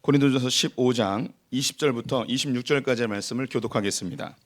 고린도전서 15장 20절부터 26절까지의 말씀을 교독하겠습니다.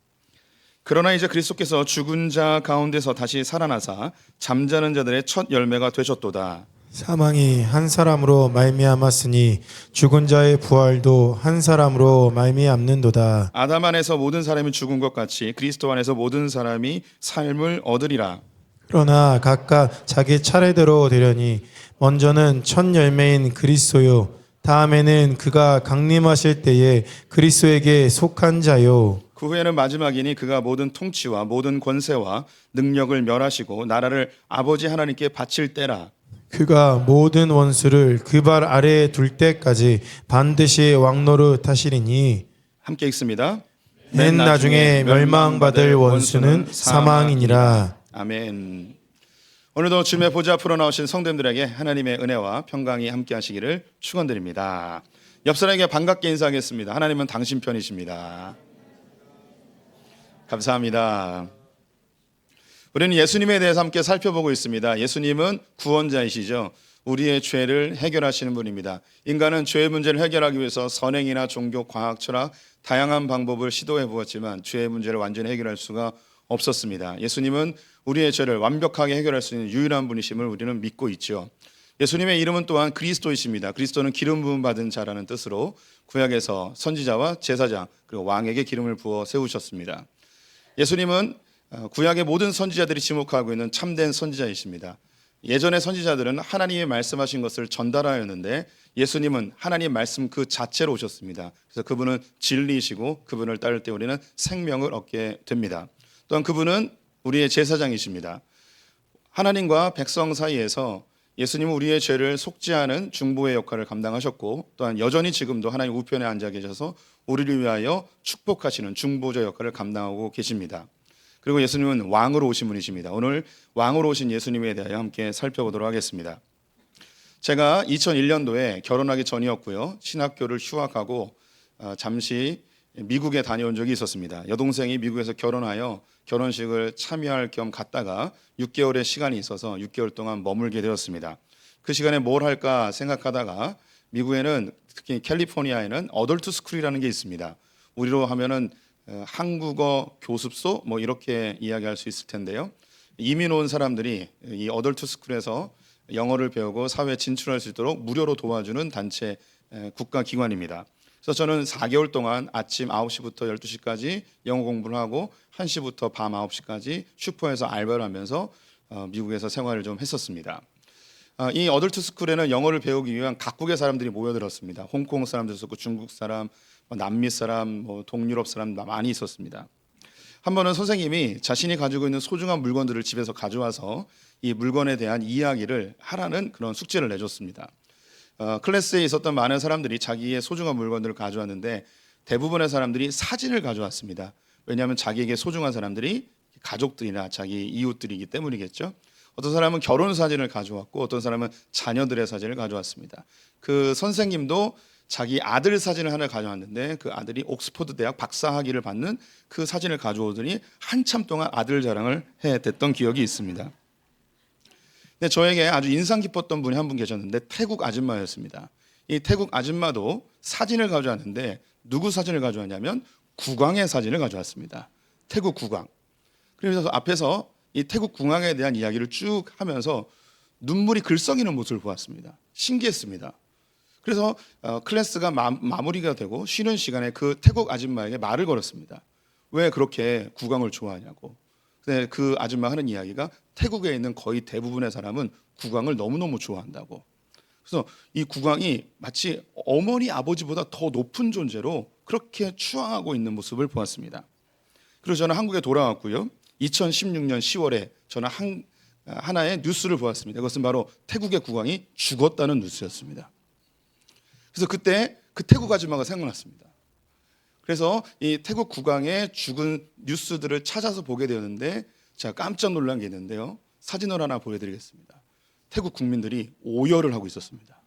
그러나 이제 그리스도께서 죽은 자 가운데서 다시 살아나사 잠자는 자들의 첫 열매가 되셨도다. 사망이 한 사람으로 말미암았으니 죽은 자의 부활도 한 사람으로 말미암는도다. 아담 안에서 모든 사람이 죽은 것 같이 그리스도 안에서 모든 사람이 삶을 얻으리라. 그러나 각각 자기 차례대로 되려니 먼저는 첫 열매인 그리스도요, 다음에는 그가 강림하실 때에 그리스도에게 속한 자요, 그 후에는 마지막이니 그가 모든 통치와 모든 권세와 능력을 멸하시고 나라를 아버지 하나님께 바칠 때라. 그가 모든 원수를 그 발 아래에 둘 때까지 반드시 왕노릇 하시리니 함께 읽습니다. 맨 나중에 멸망받을 원수는 사망이니라. 아멘. 오늘도 주님의 보좌 앞으로 나오신 성도님들에게 하나님의 은혜와 평강이 함께 하시기를 축원드립니다. 옆 사람에게 반갑게 인사하겠습니다. 하나님은 당신 편이십니다. 감사합니다. 우리는 예수님에 대해서 함께 살펴보고 있습니다. 예수님은 구원자이시죠. 우리의 죄를 해결하시는 분입니다. 인간은 죄의 문제를 해결하기 위해서 선행이나 종교, 과학, 철학 다양한 방법을 시도해 보았지만 죄의 문제를 완전히 해결할 수가 없었습니다. 예수님은 우리의 죄를 완벽하게 해결할 수 있는 유일한 분이심을 우리는 믿고 있죠. 예수님의 이름은 또한 그리스도이십니다. 그리스도는 기름 부음 받은 자라는 뜻으로 구약에서 선지자와 제사장 그리고 왕에게 기름을 부어 세우셨습니다. 예수님은 구약의 모든 선지자들이 지목하고 있는 참된 선지자이십니다. 예전의 선지자들은 하나님이 말씀하신 것을 전달하였는데 예수님은 하나님 말씀 그 자체로 오셨습니다. 그래서 그분은 진리이시고 그분을 따를 때 우리는 생명을 얻게 됩니다. 또한 그분은 우리의 제사장이십니다. 하나님과 백성 사이에서 예수님은 우리의 죄를 속죄하는 중보의 역할을 감당하셨고 또한 여전히 지금도 하나님 우편에 앉아 계셔서 우리를 위하여 축복하시는 중보자 역할을 감당하고 계십니다. 그리고 예수님은 왕으로 오신 분이십니다. 오늘 왕으로 오신 예수님에 대하여 함께 살펴보도록 하겠습니다. 제가 2001년도에 결혼하기 전이었고요. 신학교를 휴학하고 잠시 미국에 다녀온 적이 있었습니다. 여동생이 미국에서 결혼하여 결혼식을 참여할 겸 갔다가 6개월의 시간이 있어서 6개월 동안 머물게 되었습니다. 그 시간에 뭘 할까 생각하다가 미국에는 특히 캘리포니아에는 어덜트 스쿨이라는 게 있습니다. 우리로 하면은 한국어 교습소 뭐 이렇게 이야기할 수 있을 텐데요. 이민 온 사람들이 이 어덜트 스쿨에서 영어를 배우고 사회에 진출할 수 있도록 무료로 도와주는 단체 국가기관입니다. 그래서 저는 4개월 동안 아침 9시부터 12시까지 영어 공부를 하고 1시부터 밤 9시까지 슈퍼에서 알바를 하면서 미국에서 생활을 좀 했었습니다. 이 어덜트 스쿨에는 영어를 배우기 위한 각국의 사람들이 모여들었습니다. 홍콩 사람도 있었고 중국 사람, 남미 사람, 동유럽 사람 많이 있었습니다. 한 번은 선생님이 자신이 가지고 있는 소중한 물건들을 집에서 가져와서 이 물건에 대한 이야기를 하라는 그런 숙제를 내줬습니다. 클래스에 있었던 많은 사람들이 자기의 소중한 물건들을 가져왔는데 대부분의 사람들이 사진을 가져왔습니다. 왜냐하면 자기에게 소중한 사람들이 가족들이나 자기 이웃들이기 때문이겠죠. 어떤 사람은 결혼 사진을 가져왔고 어떤 사람은 자녀들의 사진을 가져왔습니다. 그 선생님도 자기 아들 사진을 하나 가져왔는데 그 아들이 옥스퍼드 대학 박사학위를 받는 그 사진을 가져오더니 한참 동안 아들 자랑을 해댔던 기억이 있습니다. 근데 저에게 아주 인상 깊었던 분이 한 분 계셨는데 태국 아줌마였습니다. 이 태국 아줌마도 사진을 가져왔는데 누구 사진을 가져왔냐면 국왕의 사진을 가져왔습니다. 태국 국왕. 그래서 앞에서 이 태국 국왕에 대한 이야기를 쭉 하면서 눈물이 글썽이는 모습을 보았습니다. 신기했습니다. 그래서 클래스가 마무리가 되고 쉬는 시간에 그 태국 아줌마에게 말을 걸었습니다. 왜 그렇게 국왕을 좋아하냐고. 근데 그 아줌마 하는 이야기가 태국에 있는 거의 대부분의 사람은 국왕을 너무너무 좋아한다고. 그래서 이 국왕이 마치 어머니 아버지보다 더 높은 존재로 그렇게 추앙하고 있는 모습을 보았습니다. 그래서 저는 한국에 돌아왔고요. 2016년 10월에 저는 하나의 뉴스를 보았습니다. 그것은 바로 태국의 국왕이 죽었다는 뉴스였습니다. 그래서 그때 그 태국 아줌마가 생각났습니다. 그래서 이 태국 국왕의 죽은 뉴스들을 찾아서 보게 되었는데 제가 깜짝 놀란 게 있는데요. 사진을 하나 보여드리겠습니다. 태국 국민들이 오열을 하고 있었습니다.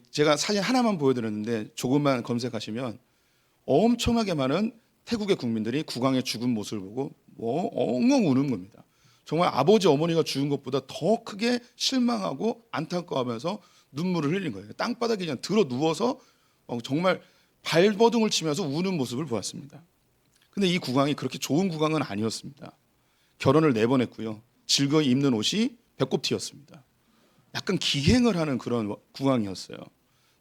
제가 사진 하나만 보여드렸는데 조금만 검색하시면 엄청나게 많은 태국의 국민들이 국왕의 죽은 모습을 보고 엉엉 우는 겁니다. 정말 아버지 어머니가 죽은 것보다 더 크게 실망하고 안타까워하면서 눈물을 흘린 거예요. 땅바닥에 그냥 들어 누워서 정말 발버둥을 치면서 우는 모습을 보았습니다. 근데 이 국왕이 그렇게 좋은 국왕은 아니었습니다. 결혼을 4번 했고요. 즐거이 입는 옷이 배꼽티였습니다. 약간 기행을 하는 그런 국왕이었어요.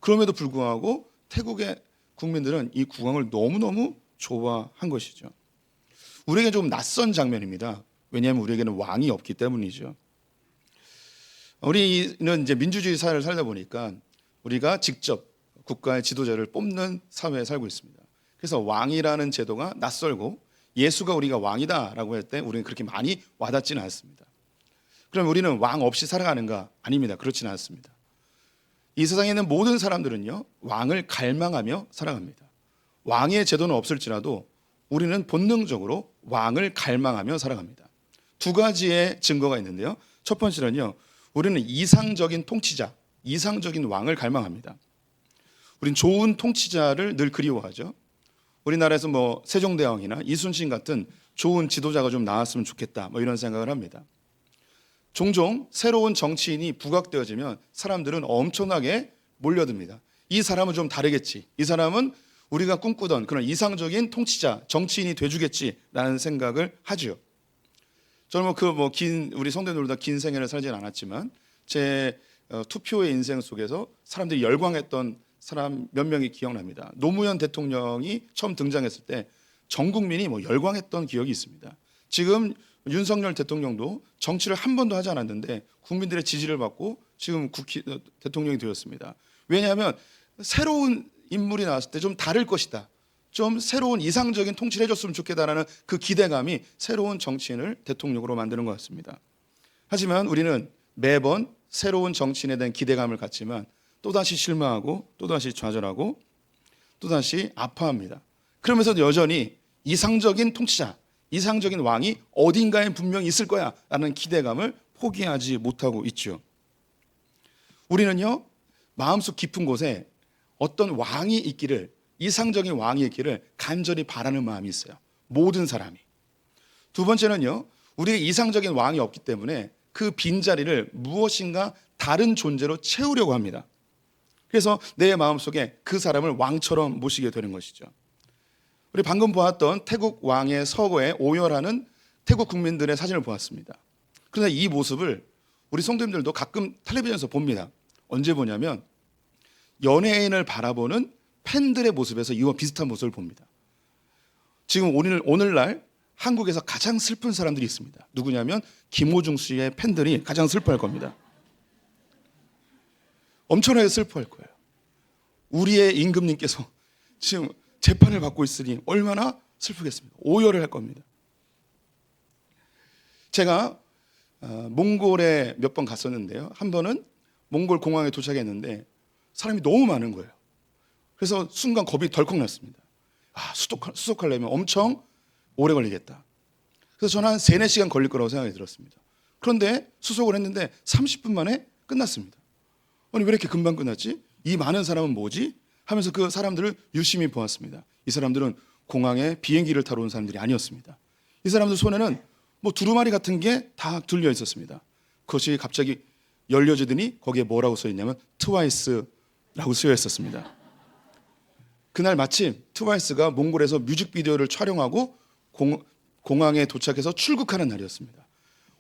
그럼에도 불구하고 태국의 국민들은 이 국왕을 너무너무 좋아한 것이죠. 우리에게 좀 낯선 장면입니다. 왜냐하면 우리에게는 왕이 없기 때문이죠. 우리는 이제 민주주의 사회를 살다 보니까 우리가 직접 국가의 지도자를 뽑는 사회에 살고 있습니다. 그래서 왕이라는 제도가 낯설고 예수가 우리가 왕이다라고 할 때 우리는 그렇게 많이 와닿지는 않습니다. 그럼 우리는 왕 없이 살아가는가? 아닙니다. 그렇지는 않습니다. 이 세상에 있는 모든 사람들은요, 왕을 갈망하며 살아갑니다. 왕의 제도는 없을지라도 우리는 본능적으로 왕을 갈망하며 살아갑니다. 2가지의 증거가 있는데요. 첫 번째는요, 우리는 이상적인 통치자, 이상적인 왕을 갈망합니다. 우린 좋은 통치자를 늘 그리워하죠. 우리나라에서 뭐 세종대왕이나 이순신 같은 좋은 지도자가 좀 나왔으면 좋겠다, 뭐 이런 생각을 합니다. 종종 새로운 정치인이 부각되어지면 사람들은 엄청나게 몰려듭니다. 이 사람은 좀 다르겠지. 이 사람은 우리가 꿈꾸던 그런 이상적인 통치자, 정치인이 돼주겠지라는 생각을 하죠. 저는 우리 성도님들보다 긴 생애를 살지는 않았지만 제 투표의 인생 속에서 사람들이 열광했던 사람 몇 명이 기억납니다. 노무현 대통령이 처음 등장했을 때 전 국민이 열광했던 기억이 있습니다. 지금 윤석열 대통령도 정치를 한 번도 하지 않았는데 국민들의 지지를 받고 지금 대통령이 되었습니다. 왜냐하면 새로운 인물이 나왔을 때 좀 다를 것이다, 좀 새로운 이상적인 통치를 해줬으면 좋겠다라는 그 기대감이 새로운 정치인을 대통령으로 만드는 것 같습니다. 하지만 우리는 매번 새로운 정치인에 대한 기대감을 갖지만 또다시 실망하고 또다시 좌절하고 또다시 아파합니다. 그러면서도 여전히 이상적인 통치자, 이상적인 왕이 어딘가에 분명히 있을 거야 라는 기대감을 포기하지 못하고 있죠. 우리는요, 마음속 깊은 곳에 어떤 왕이 있기를, 이상적인 왕이 있기를 간절히 바라는 마음이 있어요. 모든 사람이. 2번째는요, 우리의 이상적인 왕이 없기 때문에 그 빈자리를 무엇인가 다른 존재로 채우려고 합니다. 그래서 내 마음속에 그 사람을 왕처럼 모시게 되는 것이죠. 우리 방금 보았던 태국 왕의 서거에 오열하는 태국 국민들의 사진을 보았습니다. 그런데 이 모습을 우리 성도님들도 가끔 텔레비전에서 봅니다. 언제 보냐면 연예인을 바라보는 팬들의 모습에서 이와 비슷한 모습을 봅니다. 지금 오늘날 한국에서 가장 슬픈 사람들이 있습니다. 누구냐면 김호중 씨의 팬들이 가장 슬퍼할 겁니다. 엄청나게 슬퍼할 거예요. 우리의 임금님께서 지금 재판을 받고 있으니 얼마나 슬프겠습니까? 오열을 할 겁니다. 제가 몽골에 몇 번 갔었는데요. 한 번은 몽골 공항에 도착했는데 사람이 너무 많은 거예요. 그래서 순간 겁이 덜컥 났습니다. 수속하려면 엄청 오래 걸리겠다. 그래서 저는 한 3-4시간 걸릴 거라고 생각이 들었습니다. 그런데 수속을 했는데 30분 만에 끝났습니다. 아니 왜 이렇게 금방 끝났지? 이 많은 사람은 뭐지? 하면서 그 사람들을 유심히 보았습니다. 이 사람들은 공항에 비행기를 타러 온 사람들이 아니었습니다. 이 사람들 손에는 두루마리 같은 게 다 들려 있었습니다. 그것이 갑자기 열려지더니 거기에 뭐라고 써 있냐면 트와이스라고 쓰여 있었습니다. 그날 마침 트와이스가 몽골에서 뮤직비디오를 촬영하고 공항에 도착해서 출국하는 날이었습니다.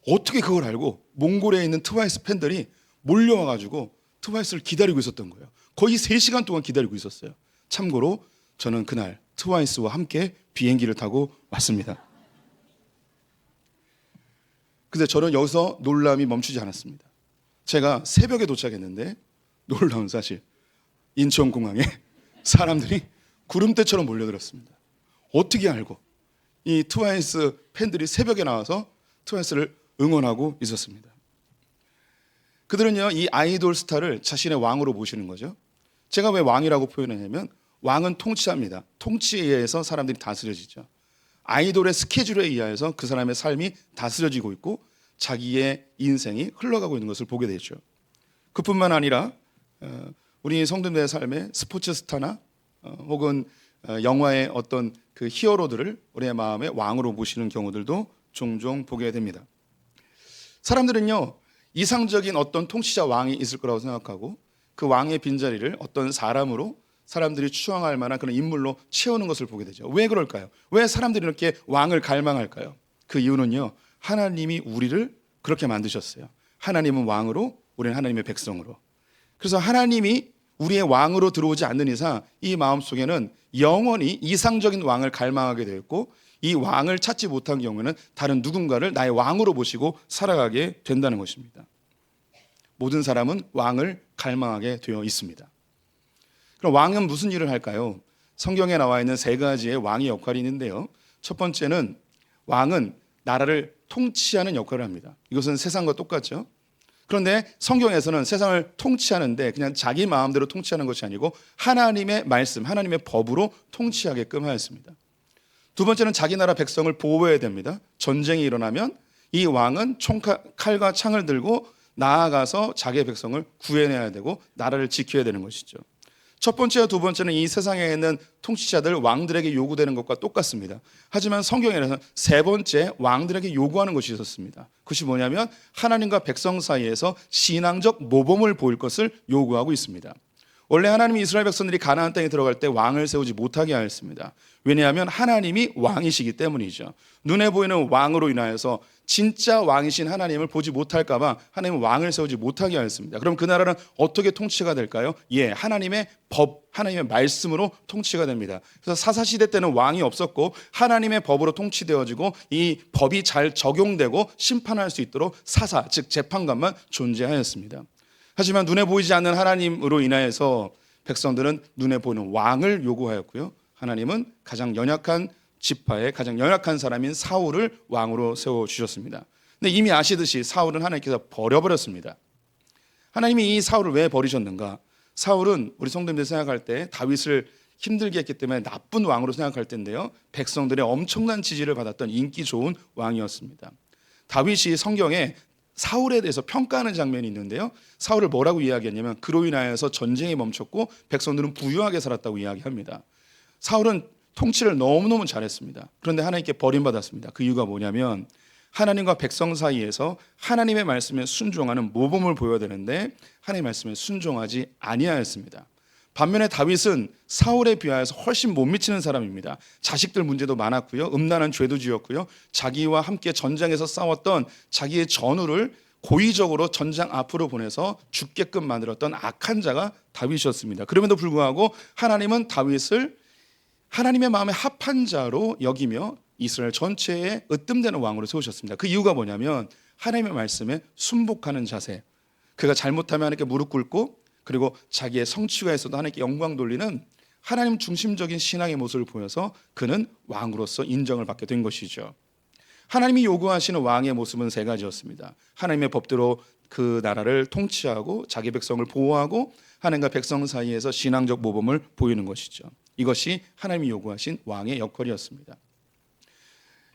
어떻게 그걸 알고 몽골에 있는 트와이스 팬들이 몰려와가지고 트와이스를 기다리고 있었던 거예요. 거의 3시간 동안 기다리고 있었어요. 참고로 저는 그날 트와이스와 함께 비행기를 타고 왔습니다. 근데 저는 여기서 놀람이 멈추지 않았습니다. 제가 새벽에 도착했는데 놀라운 사실, 인천공항에 사람들이 구름대처럼 몰려들었습니다. 어떻게 알고? 이 트와이스 팬들이 새벽에 나와서 트와이스를 응원하고 있었습니다. 그들은요, 이 아이돌 스타를 자신의 왕으로 모시는 거죠. 제가 왜 왕이라고 표현하냐면 왕은 통치자입니다. 통치에 의해서 사람들이 다스려지죠. 아이돌의 스케줄에 의해서 그 사람의 삶이 다스려지고 있고 자기의 인생이 흘러가고 있는 것을 보게 되죠. 그뿐만 아니라 우리 성도들의 삶에 스포츠 스타나 혹은 영화의 어떤 그 히어로들을 우리의 마음에 왕으로 모시는 경우들도 종종 보게 됩니다. 사람들은요, 이상적인 어떤 통치자 왕이 있을 거라고 생각하고 그 왕의 빈자리를 어떤 사람으로 사람들이 추앙할 만한 그런 인물로 채우는 것을 보게 되죠. 왜 그럴까요? 왜 사람들이 이렇게 왕을 갈망할까요? 그 이유는요, 하나님이 우리를 그렇게 만드셨어요. 하나님은 왕으로, 우리는 하나님의 백성으로. 그래서 하나님이 우리의 왕으로 들어오지 않는 이상 이 마음속에는 영원히 이상적인 왕을 갈망하게 되었고, 이 왕을 찾지 못한 경우에는 다른 누군가를 나의 왕으로 모시고 살아가게 된다는 것입니다. 모든 사람은 왕을 갈망하게 되어 있습니다. 그럼 왕은 무슨 일을 할까요? 성경에 나와 있는 세 가지의 왕의 역할이 있는데요. 첫 번째는 왕은 나라를 통치하는 역할을 합니다. 이것은 세상과 똑같죠. 그런데 성경에서는 세상을 통치하는데 그냥 자기 마음대로 통치하는 것이 아니고 하나님의 말씀, 하나님의 법으로 통치하게끔 하였습니다. 두 번째는 자기 나라 백성을 보호해야 됩니다. 전쟁이 일어나면 이 왕은 칼과 창을 들고 나아가서 자기의 백성을 구해내야 되고 나라를 지켜야 되는 것이죠. 첫 번째와 두 번째는 이 세상에 있는 통치자들 왕들에게 요구되는 것과 똑같습니다. 하지만 성경에는 세 번째 왕들에게 요구하는 것이 있었습니다. 그것이 뭐냐면 하나님과 백성 사이에서 신앙적 모범을 보일 것을 요구하고 있습니다. 원래 하나님이 이스라엘 백성들이 가나안 땅에 들어갈 때 왕을 세우지 못하게 하였습니다. 왜냐하면 하나님이 왕이시기 때문이죠. 눈에 보이는 왕으로 인하여서 진짜 왕이신 하나님을 보지 못할까 봐 하나님은 왕을 세우지 못하게 하였습니다. 그럼 그 나라는 어떻게 통치가 될까요? 하나님의 법, 하나님의 말씀으로 통치가 됩니다. 그래서 사사시대 때는 왕이 없었고 하나님의 법으로 통치되어지고 이 법이 잘 적용되고 심판할 수 있도록 사사, 즉 재판관만 존재하였습니다. 하지만 눈에 보이지 않는 하나님으로 인하여서 백성들은 눈에 보이는 왕을 요구하였고요. 하나님은 가장 연약한 지파의 가장 연약한 사람인 사울을 왕으로 세워주셨습니다. 근데 이미 아시듯이 사울은 하나님께서 버려버렸습니다. 하나님이 이 사울을 왜 버리셨는가? 사울은 우리 성도님들 생각할 때 다윗을 힘들게 했기 때문에 나쁜 왕으로 생각할 텐데요. 백성들의 엄청난 지지를 받았던 인기 좋은 왕이었습니다. 다윗이 성경에 사울에 대해서 평가하는 장면이 있는데요. 사울을 뭐라고 이야기했냐면 그로 인하여서 전쟁이 멈췄고 백성들은 부유하게 살았다고 이야기합니다. 사울은 통치를 너무너무 잘했습니다. 그런데 하나님께 버림받았습니다. 그 이유가 뭐냐면 하나님과 백성 사이에서 하나님의 말씀에 순종하는 모범을 보여야 되는데 하나님의 말씀에 순종하지 아니하였습니다. 반면에 다윗은 사울에 비하여서 훨씬 못 미치는 사람입니다. 자식들 문제도 많았고요. 음란한 죄도 지었고요. 자기와 함께 전장에서 싸웠던 자기의 전우를 고의적으로 전장 앞으로 보내서 죽게끔 만들었던 악한 자가 다윗이었습니다. 그럼에도 불구하고 하나님은 다윗을 하나님의 마음에 합한 자로 여기며 이스라엘 전체에 으뜸되는 왕으로 세우셨습니다. 그 이유가 뭐냐면 하나님의 말씀에 순복하는 자세. 그가 잘못하면 하나님께 무릎 꿇고 그리고 자기의 성취가 있어도 하나님께 영광 돌리는 하나님 중심적인 신앙의 모습을 보여서 그는 왕으로서 인정을 받게 된 것이죠. 하나님이 요구하시는 왕의 모습은 세 가지였습니다. 하나님의 법대로 그 나라를 통치하고 자기 백성을 보호하고 하나님과 백성 사이에서 신앙적 모범을 보이는 것이죠. 이것이 하나님이 요구하신 왕의 역할이었습니다.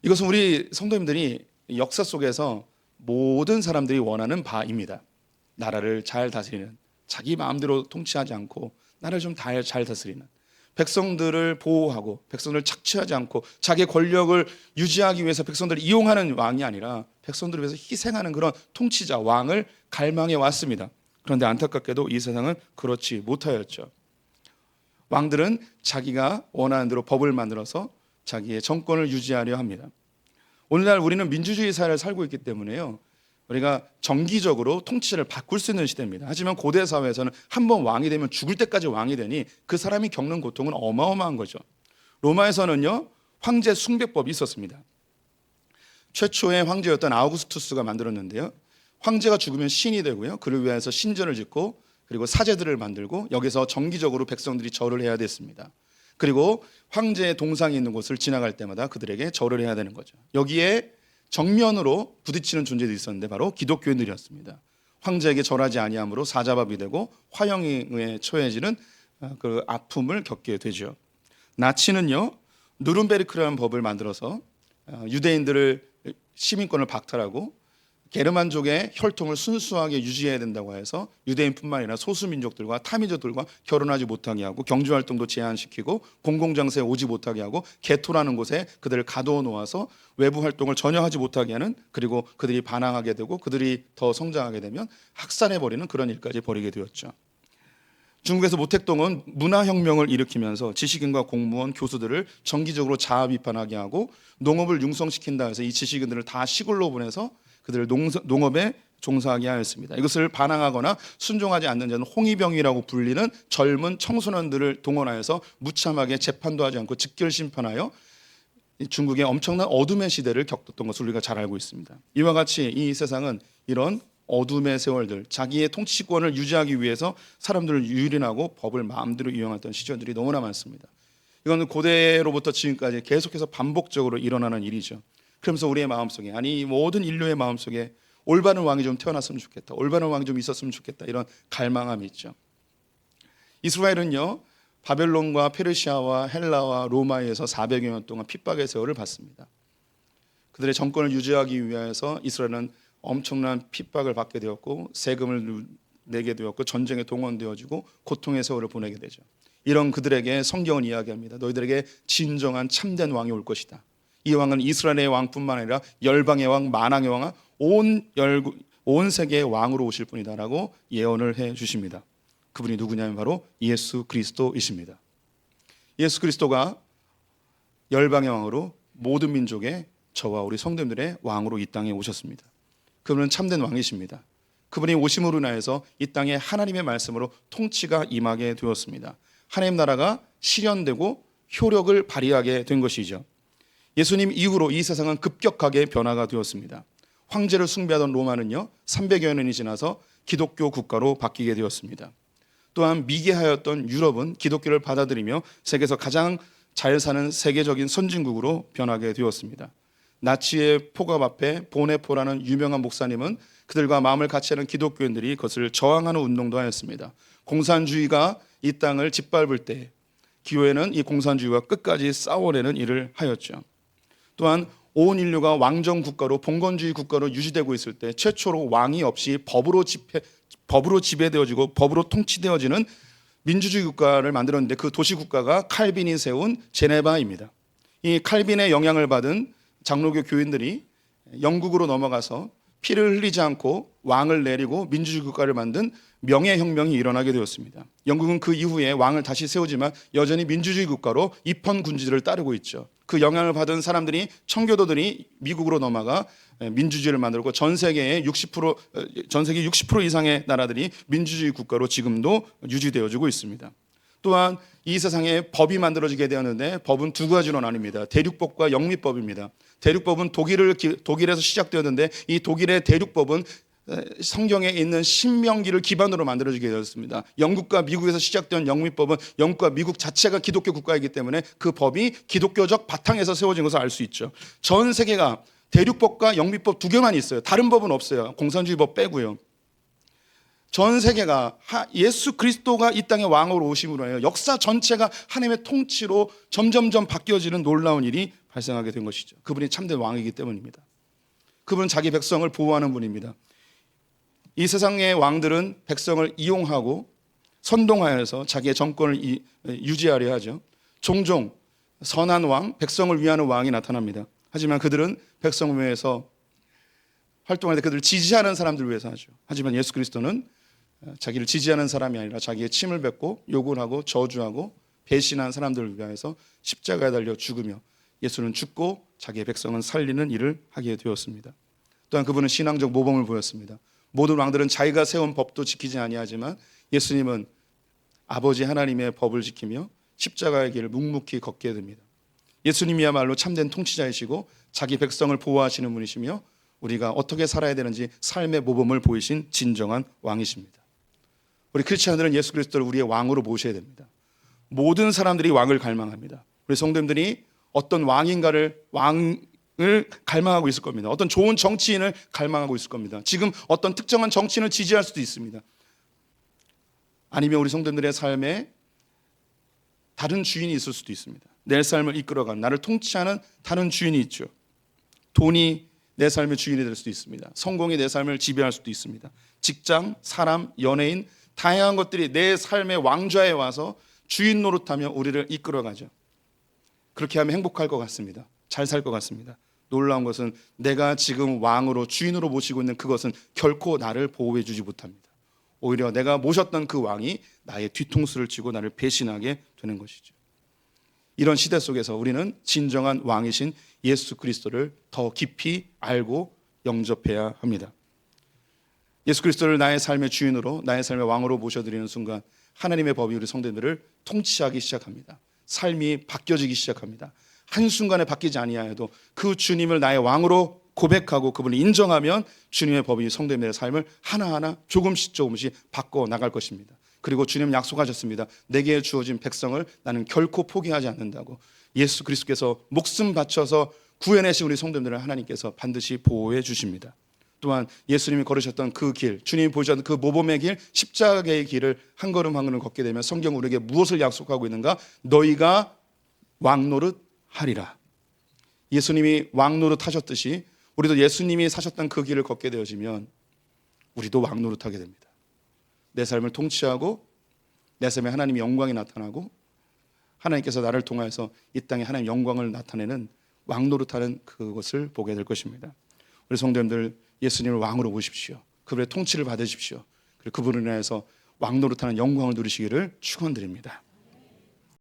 이것은 우리 성도님들이 역사 속에서 모든 사람들이 원하는 바입니다. 나라를 잘 다스리는, 자기 마음대로 통치하지 않고 나라를 좀 잘 다스리는, 백성들을 보호하고 백성들을 착취하지 않고 자기 권력을 유지하기 위해서 백성들을 이용하는 왕이 아니라 백성들을 위해서 희생하는 그런 통치자, 왕을 갈망해 왔습니다. 그런데 안타깝게도 이 세상은 그렇지 못하였죠. 왕들은 자기가 원하는 대로 법을 만들어서 자기의 정권을 유지하려 합니다. 오늘날 우리는 민주주의 사회를 살고 있기 때문에요. 우리가 정기적으로 통치를 바꿀 수 있는 시대입니다. 하지만 고대 사회에서는 한 번 왕이 되면 죽을 때까지 왕이 되니 그 사람이 겪는 고통은 어마어마한 거죠. 로마에서는요, 황제 숭배법이 있었습니다. 최초의 황제였던 아우구스투스가 만들었는데요. 황제가 죽으면 신이 되고요. 그를 위해서 신전을 짓고 그리고 사제들을 만들고 여기서 정기적으로 백성들이 절을 해야 됐습니다. 그리고 황제의 동상이 있는 곳을 지나갈 때마다 그들에게 절을 해야 되는 거죠. 여기에 정면으로 부딪히는 존재도 있었는데 바로 기독교인들이었습니다. 황제에게 절하지 아니함으로 사자밥이 되고 화형에 처해지는 그 아픔을 겪게 되죠. 나치는요, 누른베르크라는 법을 만들어서 유대인들을 시민권을 박탈하고 게르만족의 혈통을 순수하게 유지해야 된다고 해서 유대인뿐만 아니라 소수민족들과 타민족들과 결혼하지 못하게 하고 경제활동도 제한시키고 공공장소에 오지 못하게 하고 게토라는 곳에 그들을 가두어 놓아서 외부 활동을 전혀 하지 못하게 하는, 그리고 그들이 반항하게 되고 그들이 더 성장하게 되면 학살해버리는 그런 일까지 벌이게 되었죠. 중국에서 모택동은 문화혁명을 일으키면서 지식인과 공무원, 교수들을 정기적으로 자아 비판하게 하고 농업을 융성시킨다 해서 이 지식인들을 다 시골로 보내서 그들을 농업에 종사하게 하였습니다. 이것을 반항하거나 순종하지 않는 자는 홍위병이라고 불리는 젊은 청소년들을 동원하여서 무참하게 재판도 하지 않고 즉결 심판하여 중국의 엄청난 어둠의 시대를 겪었던 것을 우리가 잘 알고 있습니다. 이와 같이 이 세상은 이런 어둠의 세월들, 자기의 통치권을 유지하기 위해서 사람들을 유린하고 법을 마음대로 이용했던 시절들이 너무나 많습니다. 이건 고대로부터 지금까지 계속해서 반복적으로 일어나는 일이죠. 그러면서 우리의 마음속에, 아니 모든 인류의 마음속에 올바른 왕이 좀 태어났으면 좋겠다, 올바른 왕이 좀 있었으면 좋겠다, 이런 갈망함이 있죠. 이스라엘은요, 바벨론과 페르시아와 헬라와 로마에서 400여 년 동안 핍박의 세월을 받습니다. 그들의 정권을 유지하기 위해서 이스라엘은 엄청난 핍박을 받게 되었고 세금을 내게 되었고 전쟁에 동원되어지고 고통의 세월을 보내게 되죠. 이런 그들에게 성경은 이야기합니다. 너희들에게 진정한 참된 왕이 올 것이다. 이 왕은 이스라엘의 왕뿐만 아니라 열방의 왕, 만왕의 왕, 온 세계의 왕으로 오실 분이다라고 예언을 해 주십니다. 그분이 누구냐면 바로 예수 그리스도이십니다. 예수 그리스도가 열방의 왕으로 모든 민족의 저와 우리 성도님들의 왕으로 이 땅에 오셨습니다. 그분은 참된 왕이십니다. 그분이 오심으로 인하여서 이 땅에 하나님의 말씀으로 통치가 임하게 되었습니다. 하나님 나라가 실현되고 효력을 발휘하게 된 것이죠. 예수님 이후로 이 세상은 급격하게 변화가 되었습니다. 황제를 숭배하던 로마는요 300여 년이 지나서 기독교 국가로 바뀌게 되었습니다. 또한 미개하였던 유럽은 기독교를 받아들이며 세계에서 가장 잘 사는 세계적인 선진국으로 변하게 되었습니다. 나치의 폭압 앞에 보네포라는 유명한 목사님은 그들과 마음을 같이 하는 기독교인들이 그것을 저항하는 운동도 하였습니다. 공산주의가 이 땅을 짓밟을 때 교회는 이 공산주의와 끝까지 싸워내는 일을 하였죠. 또한 온 인류가 왕정 국가로 봉건주의 국가로 유지되고 있을 때 최초로 왕이 없이 법으로 지배되어지고 법으로 통치되어지는 민주주의 국가를 만들었는데 그 도시 국가가 칼빈이 세운 제네바입니다. 이 칼빈의 영향을 받은 장로교 교인들이 영국으로 넘어가서 피를 흘리지 않고 왕을 내리고 민주주의 국가를 만든 명예혁명이 일어나게 되었습니다. 영국은 그 이후에 왕을 다시 세우지만 여전히 민주주의 국가로 입헌군주제를 따르고 있죠. 그 영향을 받은 사람들이 청교도들이 미국으로 넘어가 민주주의를 만들고 전 세계 60% 이상의 나라들이 민주주의 국가로 지금도 유지되어지고 있습니다. 또한 이 세상에 법이 만들어지게 되었는데 법은 두 가지로 나뉩니다. 대륙법과 영미법입니다. 대륙법은 독일에서 시작되었는데 이 독일의 대륙법은 성경에 있는 신명기를 기반으로 만들어지게 되었습니다. 영국과 미국에서 시작된 영미법은 영국과 미국 자체가 기독교 국가이기 때문에 그 법이 기독교적 바탕에서 세워진 것을 알 수 있죠. 전 세계가 대륙법과 영미법 두 개만 있어요. 다른 법은 없어요. 공산주의법 빼고요. 전 세계가 예수 그리스도가 이 땅에 왕으로 오심으로 해요. 역사 전체가 하나님의 통치로 점점점 바뀌어지는 놀라운 일이 발생하게 된 것이죠. 그분이 참된 왕이기 때문입니다. 그분은 자기 백성을 보호하는 분입니다. 이 세상의 왕들은 백성을 이용하고 선동하여서 자기의 정권을 유지하려 하죠. 종종 선한 왕, 백성을 위하는 왕이 나타납니다. 하지만 그들은 백성을 위해서 활동할 때 그들을 지지하는 사람들을 위해서 하죠. 하지만 예수 그리스도는 자기를 지지하는 사람이 아니라 자기의 침을 뱉고 욕을 하고 저주하고 배신한 사람들을 위하여서 십자가에 달려 죽으며 예수는 죽고 자기의 백성은 살리는 일을 하게 되었습니다. 또한 그분은 신앙적 모범을 보였습니다. 모든 왕들은 자기가 세운 법도 지키지 아니하지만 예수님은 아버지 하나님의 법을 지키며 십자가의 길을 묵묵히 걷게 됩니다. 예수님이야말로 참된 통치자이시고 자기 백성을 보호하시는 분이시며 우리가 어떻게 살아야 되는지 삶의 모범을 보이신 진정한 왕이십니다. 우리 크리스찬들은 예수 그리스도를 우리의 왕으로 모셔야 됩니다. 모든 사람들이 왕을 갈망합니다. 우리 성도님들이 어떤 왕을 갈망하고 있을 겁니다. 어떤 좋은 정치인을 갈망하고 있을 겁니다. 지금 어떤 특정한 정치인을 지지할 수도 있습니다. 아니면 우리 성도님들의 삶에 다른 주인이 있을 수도 있습니다. 내 삶을 이끌어가는, 나를 통치하는 다른 주인이 있죠. 돈이 내 삶의 주인이 될 수도 있습니다. 성공이 내 삶을 지배할 수도 있습니다. 직장, 사람, 연예인, 다양한 것들이 내 삶의 왕좌에 와서 주인 노릇하며 우리를 이끌어가죠. 그렇게 하면 행복할 것 같습니다. 잘 살 것 같습니다. 놀라운 것은 내가 지금 왕으로 주인으로 모시고 있는 그것은 결코 나를 보호해 주지 못합니다. 오히려 내가 모셨던 그 왕이 나의 뒤통수를 치고 나를 배신하게 되는 것이죠. 이런 시대 속에서 우리는 진정한 왕이신 예수 그리스도를 더 깊이 알고 영접해야 합니다. 예수 그리스도를 나의 삶의 주인으로, 나의 삶의 왕으로 모셔드리는 순간 하나님의 법이 우리 성도들을 통치하기 시작합니다. 삶이 바뀌어지기 시작합니다. 한순간에 바뀌지 아니하여도 그 주님을 나의 왕으로 고백하고 그분을 인정하면 주님의 법이 성도님의 삶을 하나하나 조금씩 바꿔 나갈 것입니다. 그리고 주님은 약속하셨습니다. 내게 주어진 백성을 나는 결코 포기하지 않는다고. 예수 그리스도께서 목숨 바쳐서 구해내신 우리 성도님들을 하나님께서 반드시 보호해 주십니다. 또한 예수님이 걸으셨던 그 길, 주님이 보여주셨던 그 모범의 길, 십자가의 길을 한 걸음 한 걸음 걷게 되면 성경 우리에게 무엇을 약속하고 있는가? 너희가 왕노릇 하리라. 예수님이 왕노릇 하셨듯이 우리도 예수님이 사셨던 그 길을 걷게 되어지면 우리도 왕노릇 하게 됩니다. 내 삶을 통치하고 내 삶에 하나님의 영광이 나타나고 하나님께서 나를 통하여서 이 땅에 하나님의 영광을 나타내는 왕노릇하는 그것을 보게 될 것입니다. 우리 성도님들 예수님을 왕으로 모십시오. 그분의 통치를 받으십시오. 그리고 그분을 인하여서 왕노릇하는 영광을 누리시기를 축원드립니다.